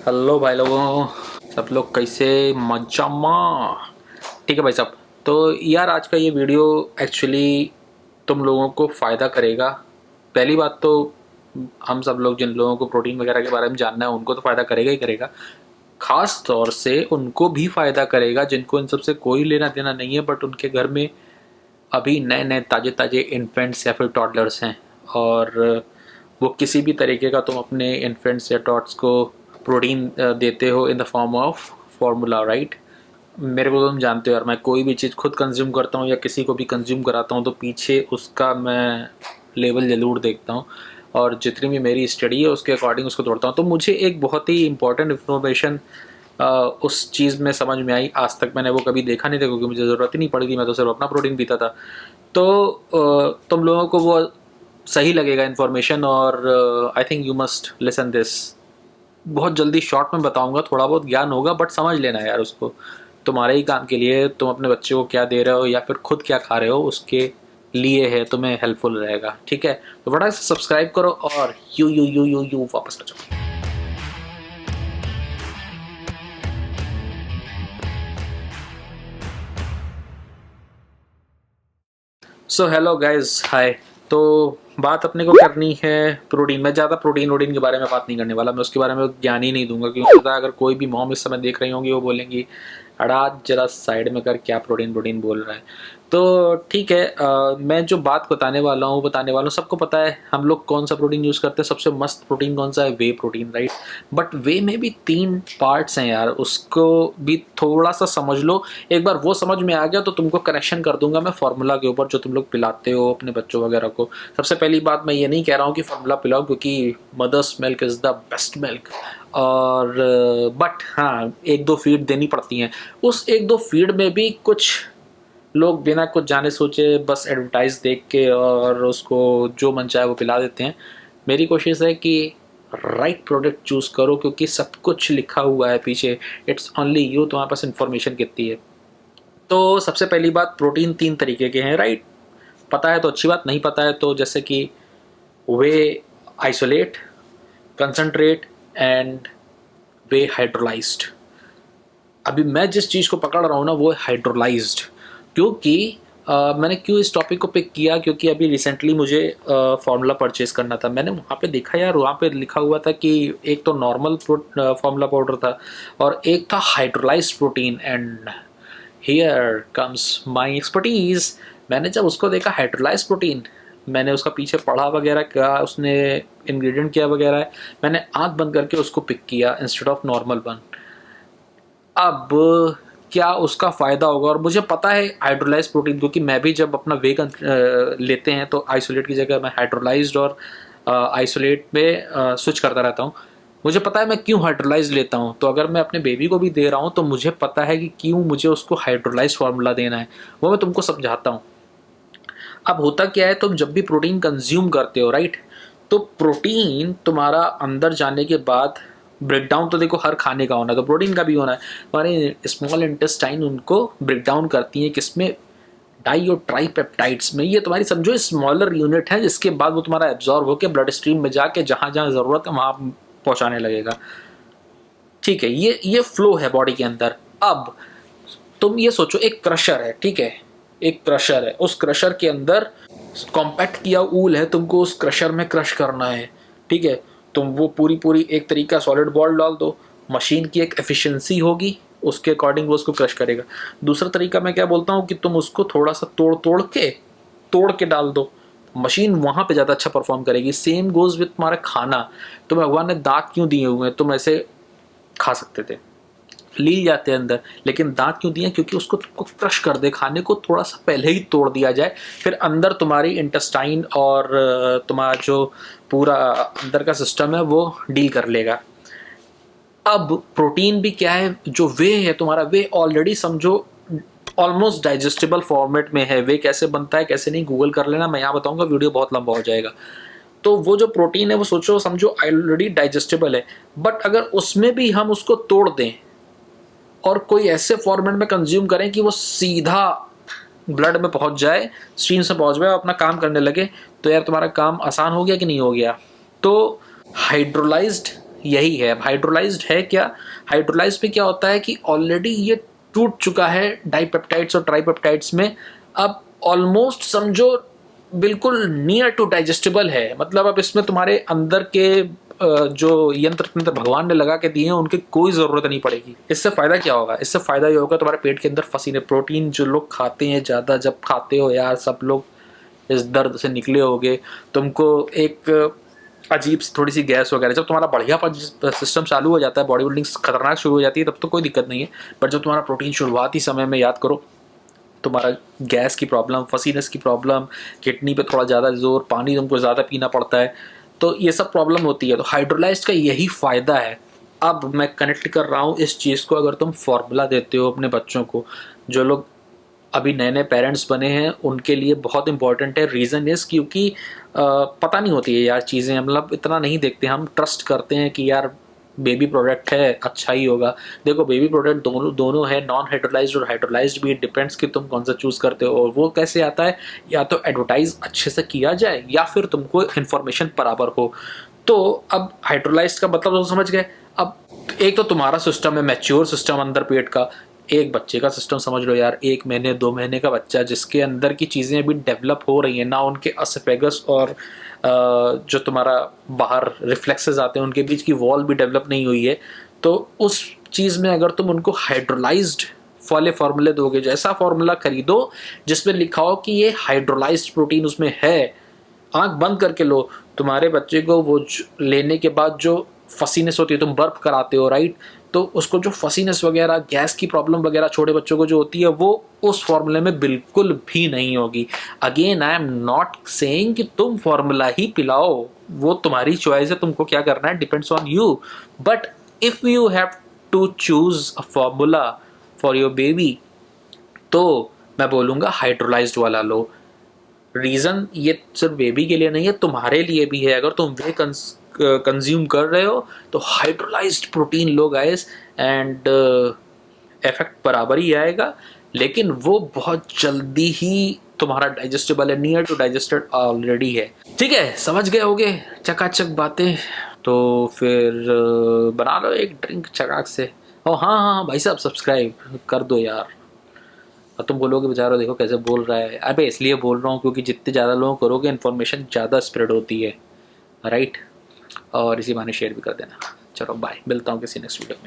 Hello भाई लोगों, सब लोग कैसे मजामा। ठीक है भाई साहब। तो यार आज का ये वीडियो एक्चुअली तुम लोगों को फ़ायदा करेगा। पहली बात तो हम सब लोग जिन लोगों को प्रोटीन वगैरह के बारे में जानना है उनको तो फ़ायदा करेगा ही करेगा। खास तौर से उनको भी फ़ायदा करेगा जिनको इन सब से कोई लेना देना नहीं है, बट उनके घर में अभी नए नए ताज़े ताज़े इन्फेंट्स या फिर टॉडलर्स हैं। और वो किसी भी तरीके का तुम अपने इन्फेंट्स या टॉट्स को प्रोटीन देते हो in the form of formula, right. मेरे को तुम जानते हो यार, मैं कोई भी चीज़ खुद कंज्यूम करता हूँ या किसी को भी कंज्यूम कराता हूँ तो पीछे उसका मैं लेवल ज़रूर देखता हूँ, और जितनी भी मेरी स्टडी है उसके अकॉर्डिंग उसको तोड़ता हूँ। तो मुझे एक बहुत ही इंपॉर्टेंट इन्फॉर्मेशन उस चीज़ में समझ में आई। आज तक मैंने वो कभी देखा नहीं था क्योंकि मुझे ज़रूरत ही नहीं पड़ी थी, मैं तो सिर्फ अपना प्रोटीन पीता था। तो तुम लोगों को वो सही लगेगा इन्फॉर्मेशन, और I think you must listen this. बहुत जल्दी शॉर्ट में बताऊंगा, थोड़ा बहुत ज्ञान होगा बट समझ लेना यार उसको। तुम्हारे ही काम के लिए, तुम अपने बच्चे को क्या दे रहे हो या फिर खुद क्या खा रहे हो उसके लिए है, तुम्हें हेल्पफुल रहेगा। ठीक है, तो फटाक से सब्सक्राइब करो और यू वापस आ जाओ। सो हेलो गाइज, हाय। तो बात अपने को करनी है प्रोटीन। मैं ज़्यादा प्रोटीन वोटीन के बारे में बात नहीं करने वाला, मैं उसके बारे में ज्ञान ही नहीं दूंगा, क्योंकि पता है अगर कोई भी मॉम इस समय देख रही होंगी वो बोलेंगी अड़ा जरा साइड में कर, क्या प्रोटीन प्रोटीन बोल रहा है। तो ठीक है, मैं जो बात बताने वाला हूँ सबको पता है हम लोग कौन सा प्रोटीन यूज़ करते हैं। सबसे मस्त प्रोटीन कौन सा है? वे प्रोटीन, राइट। बट वे में भी 3 पार्ट्स हैं यार, उसको भी थोड़ा सा समझ लो। एक बार वो समझ में आ गया तो तुमको कनेक्शन कर दूंगा मैं फार्मूला के ऊपर जो तुम लोग पिलाते हो अपने बच्चों वगैरह को। सबसे पहली बात, मैं ये नहीं कह रहा हूँ कि फार्मूला पिलाओ, क्योंकि mother's milk is the best milk. और बट हाँ, 1-2 फीड देनी पड़ती हैं। उस 1-2 फीड में भी कुछ लोग बिना कुछ जाने सोचे बस एडवर्टाइज देख के और उसको जो मन चाहे वो पिला देते हैं। मेरी कोशिश है कि राइट प्रोडक्ट चूज़ करो, क्योंकि सब कुछ लिखा हुआ है पीछे। इट्स ओनली यू, तुम्हारे पास इन्फॉर्मेशन कितनी है। तो सबसे पहली बात, प्रोटीन 3 तरीके के हैं, राइट। पता है तो अच्छी बात, नहीं पता है तो जैसे कि वे isolate, concentrate and way hydrolysed. अभी मैं जिस चीज़ को पकड़ रहा हूँ ना वो है हाइड्रोलाइज्ड। क्योंकि मैंने क्यों इस टॉपिक को पिक किया, क्योंकि अभी रिसेंटली मुझे फार्मूला परचेज़ करना था। मैंने वहाँ पे देखा यार, वहाँ पे लिखा हुआ था कि एक तो नॉर्मल फार्मूला पाउडर था और एक था hydrolysed protein. And here comes my expertise. मैंने जब उसको देखा हाइड्रोलाइज्ड प्रोटीन, मैंने उसका पीछे पढ़ा वगैरह क्या उसने इंग्रेडिएंट क्या वगैरह है, मैंने आंख बंद करके उसको पिक किया इंस्टेड ऑफ नॉर्मल वन। अब क्या उसका फ़ायदा होगा? और मुझे पता है हाइड्रोलाइज्ड प्रोटीन, क्योंकि मैं भी जब अपना वेगन लेते हैं तो आइसोलेट की जगह मैं हाइड्रोलाइज्ड और आइसोलेट में स्विच करता रहता हूँ। मुझे पता है मैं क्यों हाइड्रोलाइज्ड लेता हूँ, तो अगर मैं अपने बेबी को भी दे रहा हूँ तो मुझे पता है कि क्यों मुझे उसको हाइड्रोलाइज्ड फार्मूला देना है। वो मैं तुमको समझाता हूँ। अब होता क्या है, तुम जब भी प्रोटीन कंज्यूम करते हो, राइट, तो प्रोटीन तुम्हारा अंदर जाने के बाद ब्रेक डाउन तो देखो हर खाने का होना है, तो प्रोटीन का भी होना है। हमारे स्मॉल इंटेस्टाइन उनको ब्रेक डाउन करती है किसमें? डाई और ट्राईपेप्टाइड्स में। ये तुम्हारी समझो स्मॉलर यूनिट है, जिसके बाद वो तुम्हारा एब्जॉर्ब होकर ब्लड स्ट्रीम में जाके जहाँ जहाँ ज़रूरत है वहाँ पहुँचाने लगेगा। ठीक है, ये फ्लो है बॉडी के अंदर। अब तुम ये सोचो, एक क्रशर है, ठीक है, एक क्रशर है, उस क्रशर के अंदर कॉम्पैक्ट किया ऊल है, तुमको उस क्रशर में क्रश करना है। ठीक है, तुम वो पूरी पूरी एक तरीका सॉलिड बॉल डाल दो, मशीन की एक एफिशिएंसी होगी, उसके अकॉर्डिंग वो उसको क्रश करेगा। दूसरा तरीका मैं क्या बोलता हूँ कि तुम उसको थोड़ा सा तोड़ के डाल दो, मशीन वहाँ पे ज़्यादा अच्छा परफॉर्म करेगी। सेम गोज विथ तुम्हारा खाना। तो भगवान ने दांत क्यों दिए हुए हैं? तुम ऐसे खा सकते थे, ली जाते हैं अंदर, लेकिन दांत क्यों दिए? क्योंकि उसको तुमको क्रश कर दे, खाने को थोड़ा सा पहले ही तोड़ दिया जाए, फिर अंदर तुम्हारी इंटेस्टाइन और तुम्हारा जो पूरा अंदर का सिस्टम है वो डील कर लेगा। अब प्रोटीन भी क्या है, जो वे है तुम्हारा, वे ऑलरेडी समझो ऑलमोस्ट डाइजेस्टेबल फॉर्मेट में है। वे कैसे बनता है कैसे नहीं गूगल कर लेना, मैं यहाँ बताऊंगा, वीडियो बहुत लंबा हो जाएगा। तो वो जो प्रोटीन है वो सोचो समझो ऑलरेडी डाइजेस्टेबल है, बट अगर उसमें भी हम उसको तोड़ दें और कोई ऐसे फॉर्मेट में कंज्यूम करें कि वो सीधा ब्लड में पहुंच जाए, स्ट्रीम से पहुंच जाए, अपना काम करने लगे, तो यार तुम्हारा काम आसान हो गया कि नहीं हो गया? तो हाइड्रोलाइज्ड यही है। हाइड्रोलाइज्ड है क्या? हाइड्रोलाइज्ड में क्या होता है कि ऑलरेडी ये टूट चुका है डाइपेप्टाइड्स और ट्राइपेप्टाइड्स में। अब ऑलमोस्ट समझो बिल्कुल नियर टू डाइजेस्टेबल है। मतलब अब इसमें तुम्हारे अंदर के जो यंत्र भगवान ने लगा के दिए हैं उनकी कोई ज़रूरत नहीं पड़ेगी। इससे फ़ायदा क्या होगा? इससे फ़ायदा ये होगा तुम्हारे पेट के अंदर फसीने प्रोटीन जो लोग खाते हैं ज़्यादा, जब खाते हो यार सब लोग इस दर्द से निकले होगे, तुमको एक अजीब थोड़ी सी गैस वगैरह, जब तुम्हारा बढ़िया सिस्टम चालू हो जाता है, बॉडी बिल्डिंग खतरनाक शुरू हो जाती है, तब तो कोई दिक्कत नहीं है। पर जब तुम्हारा प्रोटीन शुरुआती समय में, याद करो, तुम्हारा गैस की प्रॉब्लम, फसीनेस की प्रॉब्लम, किडनी पे थोड़ा ज़्यादा जोर, पानी तुमको ज़्यादा पीना पड़ता है, तो ये सब प्रॉब्लम होती है। तो हाइड्रोलाइज्ड का यही फ़ायदा है। अब मैं कनेक्ट कर रहा हूँ इस चीज़ को, अगर तुम फॉर्मूला देते हो अपने बच्चों को, जो लोग अभी नए नए पेरेंट्स बने हैं उनके लिए बहुत इंपॉर्टेंट है। रीज़न इज़ क्योंकि पता नहीं होती है यार चीज़ें, मतलब इतना नहीं देखते हम, ट्रस्ट करते हैं कि यार बेबी प्रोडक्ट है अच्छा ही होगा। देखो बेबी प्रोडक्ट दोनों है, नॉन हाइड्रोलाइज्ड और हाइड्रोलाइज्ड भी, डिपेंड्स कि तुम कौन सा चूज़ करते हो। और वो कैसे आता है? या तो एडवर्टाइज अच्छे से किया जाए या फिर तुमको इन्फॉर्मेशन बराबर हो। तो अब हाइड्रोलाइज्ड का मतलब तो समझ गए। अब एक तो तुम्हारा सिस्टम है मैच्योर सिस्टम अंदर पेट का, एक बच्चे का सिस्टम समझ लो यार, 1 महीने 2 महीने का बच्चा जिसके अंदर की चीज़ें अभी डेवलप हो रही हैं ना, उनके एसोफेगस और जो तुम्हारा बाहर रिफ्लेक्सेस आते हैं उनके बीच की वॉल भी डेवलप नहीं हुई है। तो उस चीज़ में अगर तुम उनको हाइड्रोलाइज्ड वाले फार्मूले दोगे, जो ऐसा फार्मूला खरीदो जिसमें लिखा हो कि ये हाइड्रोलाइज्ड प्रोटीन उसमें है, आंख बंद करके लो, तुम्हारे बच्चे को वो लेने के बाद जो फसीनेस होती है, तुम बर्फ कराते हो राइट, तो उसको जो फसीनेस वगैरह, गैस की प्रॉब्लम वगैरह छोटे बच्चों को जो होती है वो उस फॉर्मूले में बिल्कुल भी नहीं होगी। Again I am not saying कि तुम फॉर्मूला ही पिलाओ, वो तुम्हारी चॉइस है, तुमको क्या करना है depends on you. But if you have to choose a formula for your baby, तो मैं बोलूँगा हाइड्रोलाइज्ड वाला लो। रीज़न ये सिर्फ बेबी के लिए नहीं है, तुम्हारे लिए भी है। अगर तुम वे कंज्यूम कर रहे हो तो hydrolysed protein low guys, and effect बराबर ही आएगा, लेकिन वो बहुत जल्दी ही तुम्हारा डाइजेस्टेबल है, नियर टू डाइजेस्टेड ऑलरेडी है। ठीक है, समझ गए होगे चकाचक बातें। तो फिर बना लो एक ड्रिंक चकाक से। ओ हाँ हाँ भाई साहब, सब्सक्राइब कर दो यार। और तुम बोलोगे बेचारा देखो कैसे बोल रहा है, अबे इसलिए बोल रहा हूँ क्योंकि जितने ज़्यादा लोग करोगे इन्फॉर्मेशन ज़्यादा स्प्रेड होती है, राइट। और इसी बहाने शेयर भी कर देना। चलो बाय, मिलता हूँ किसी नेक्स्ट वीडियो में।